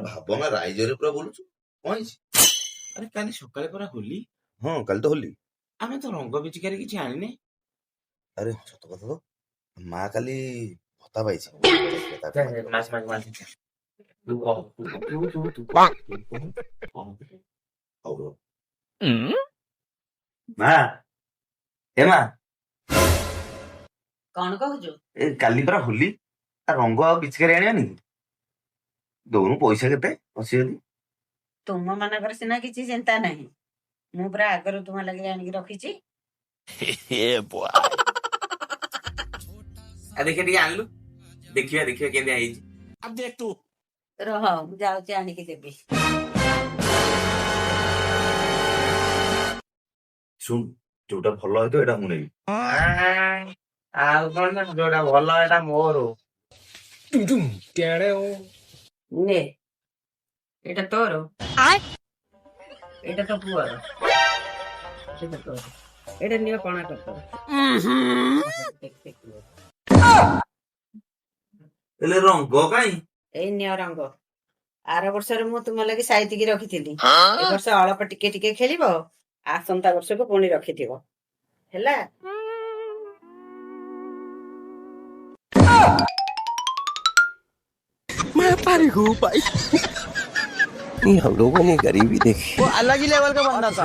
ଭାବନା ରାଇଜରେ ପୁରା ବୁଲୁଛୁ କଣ ହେଇଛି? ଆରେ କାଲି ସକାଳେ ପରା ହୋଲି, ହଁ କାଲି ତ ହୋଲି। ଆମେ ତ ରଙ୍ଗ ପିଚିକାରି କିଛି ଆଣିନେ। ଆରେ ସତ କଥା ତ, ମା କାଲି ଭତ୍ତା ପାଇଛି। ହଉ ରୁହ। ମା ଏ ମା, କଣ କହୁଛୁ? ଏ କାଲି ପରା ହୋଲି, ରଙ୍ଗ ଆଉ ପିଚିକାରି ଆଣିବାନି କି? ଦଉନୁ ପଇସା କେତେ ଅଛି ଯଦି। ତୁମ ମାନଙ୍କର ସିନା କିଛି ଚିନ୍ତା ନାହିଁ, ମୁଁ ପୁରା ଆଗରୁ ତୁମ ଲାଗି ଆଣିକି ରଖିଛି। ଦେଖିଆ ଟିକେ ଆଣିଲୁ, ଦେଖିବା କେମିତି ହେଇଛି। ରହ ମୁଁ ଯାଉଛି ଆଣିକି ଦେବି। ଶୁଣ, ଯୋଉଟା ଭଲ ହେଇଥିବ ଏଇଟା ମୁଁ ନେବି। ଆଉ କଣ ନା, ଯୋଉଟା ଭଲ ଏଟା ମୋର। ନେ ଏଇଟା ତୋର, ଏଇଟା ତ ପୁଅର, ଏଇଟା ତୋର, ଏଇଟା ନିଅ କଣା କରିଦବ। ହେଲେ ରଙ୍ଗ କାଇଁ? ଏଇ ନିଅ ରଙ୍ଗ। ଆର ବର୍ଷରେ ମୁଁ ତୁମ ଲାଗି ସାଇତିକି ରଖିଥିଲି, ଏ ବର୍ଷ ଅଳ୍ପ ଟିକେ ଟିକେ ଖେଳିବ, ଆସନ୍ତା ବର୍ଷକୁ ପୁଣି ରଖିଥିବ ହେଲା। मैं पारी हूँ भाई। ये हम लोगों ने गरीबी देखी, वो अलग ही लेवल का बंदा था।